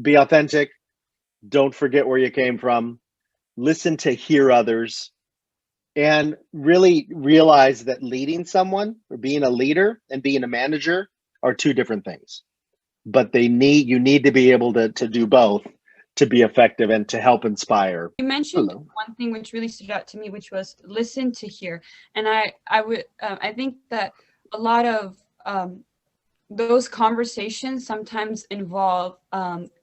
be authentic. Don't forget where you came from. Listen to hear others, and really realize that leading someone or being a leader and being a manager are two different things. But you need to be able to do both to be effective and to help inspire. You mentioned Hello. one thing which really stood out to me, which was listen to hear. And I think that a lot of those conversations sometimes involve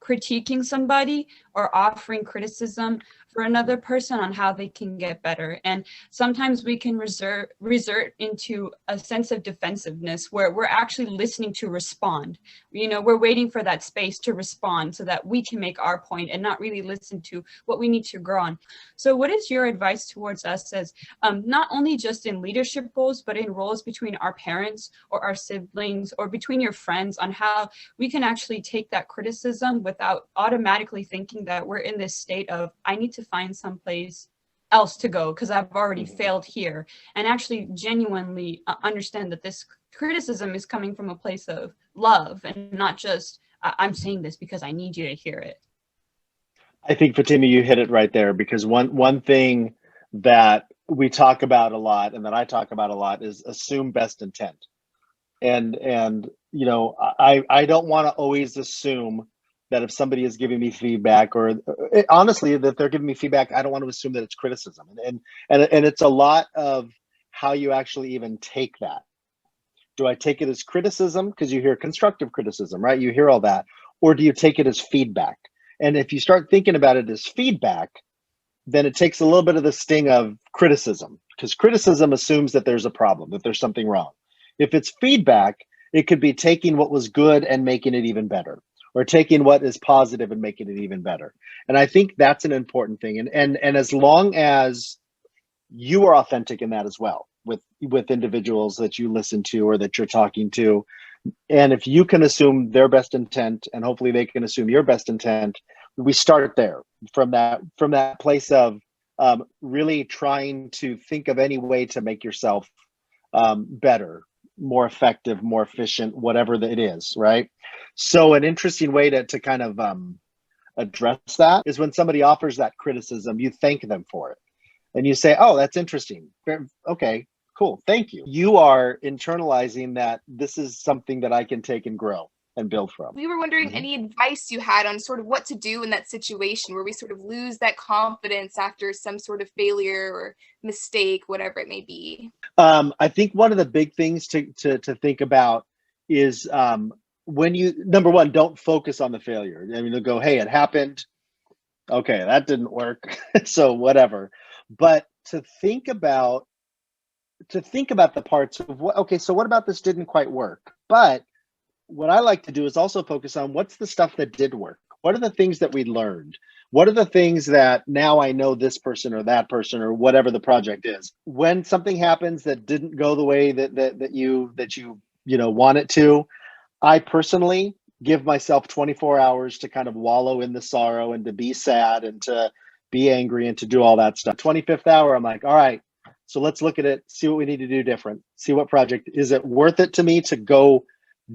critiquing somebody or offering criticism for another person on how they can get better. And sometimes we can resort into a sense of defensiveness where we're actually listening to respond. You know, we're waiting for that space to respond so that we can make our point and not really listen to what we need to grow on. So what is your advice towards us as not only just in leadership roles, but in roles between our parents or our siblings or between your friends, on how we can actually take that criticism without automatically thinking that we're in this state of, I need to find someplace else to go because I've already failed here, and actually genuinely understand that this criticism is coming from a place of love and not just, I'm saying this because I need you to hear it. I think, Fatima, you hit it right there, because one thing that we talk about a lot and that I talk about a lot is assume best intent. And I don't want to always assume that if somebody is giving me feedback, or honestly, that they're giving me feedback, I don't want to assume that it's criticism. And it's a lot of how you actually even take that. Do I take it as criticism? Because you hear constructive criticism, right? You hear all that. Or do you take it as feedback? And if you start thinking about it as feedback, then it takes a little bit of the sting of criticism, because criticism assumes that there's a problem, that there's something wrong. If it's feedback, it could be taking what was good and making it even better, or taking what is positive and making it even better. And I think that's an important thing. And as long as you are authentic in that as well, with individuals that you listen to or that you're talking to, and if you can assume their best intent, and hopefully they can assume your best intent, we start there, from that place of really trying to think of any way to make yourself better, more effective, more efficient, whatever it is, right? So an interesting way to kind of address that is when somebody offers that criticism, you thank them for it. And you say, oh, that's interesting. Okay, cool. Thank you. You are internalizing that this is something that I can take and grow and build from. We were wondering Mhm. any advice you had on sort of what to do in that situation where we sort of lose that confidence after some sort of failure or mistake, whatever it may be. I think one of the big things to think about is when you, number one, don't focus on the failure. I mean, they'll go, hey, it happened. Okay, that didn't work. So whatever. But to think about the parts of what, okay, so what about this didn't quite work? But what I like to do is also focus on what's the stuff that did work. What are the things that we learned? What are the things that now I know this person or that person or whatever the project is? When something happens that didn't go the way that you want it to, I personally give myself 24 hours to kind of wallow in the sorrow and to be sad and to be angry and to do all that stuff. 25th hour, I'm like, all right, so let's look at it, see what we need to do different, see what project, is it worth it to me to go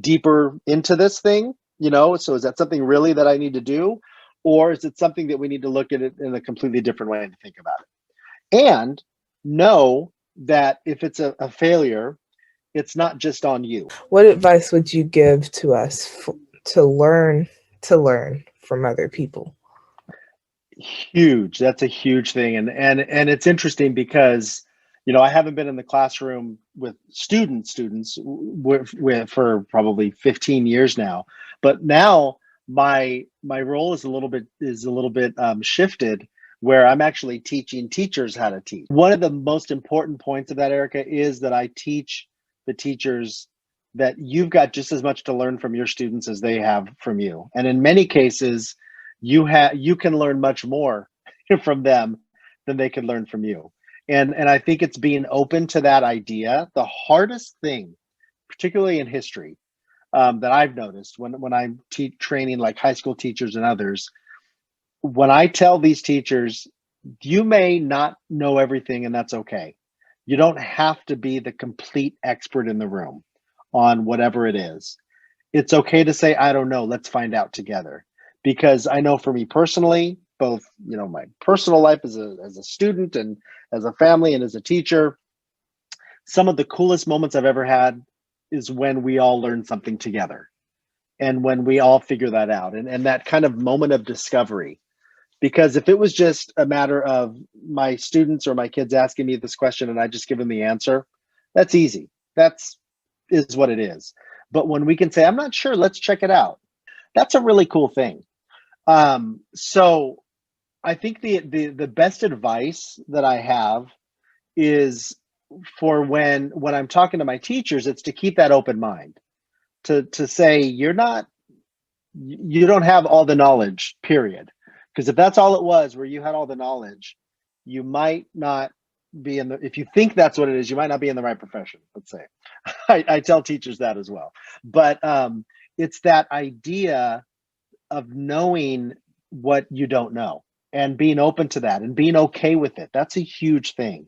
deeper into this thing? So is that something really that I need to do? Or is it something that we need to look at it in a completely different way and think about it? And know that if it's a failure, it's not just on you. What advice would you give to us to learn from other people? Huge. That's a huge thing. And it's interesting because, I haven't been in the classroom with students with for probably 15 years now. But now my role is a little bit shifted, where I'm actually teaching teachers how to teach. One of the most important points of that, Erica, is that I teach the teachers that you've got just as much to learn from your students as they have from you. And in many cases, you can learn much more from them than they can learn from you. And I think it's being open to that idea. The hardest thing, particularly in history, that I've noticed when I'm training like high school teachers and others, when I tell these teachers, you may not know everything, and that's okay. You don't have to be the complete expert in the room on whatever it is. It's okay to say, I don't know, let's find out together. because I know for me personally, both, you know, my personal life as a student and as a family and as a teacher, some of the coolest moments I've ever had is when we all learn something together and when we all figure that out, and that kind of moment of discovery. Because if it was just a matter of my students or my kids asking me this question and I just give them the answer, that's easy. That's is what it is. But when we can say, I'm not sure, let's check it out, that's a really cool thing. So I think the best advice that I have is for when I'm talking to my teachers, it's to keep that open mind, to say you don't have all the knowledge, period. Because if that's all it was, where you had all the knowledge, you might not be in the, if you think that's what it is, you might not be in the right profession, let's say. I tell teachers that as well. But it's that idea of knowing what you don't know and being open to that and being okay with it. That's a huge thing.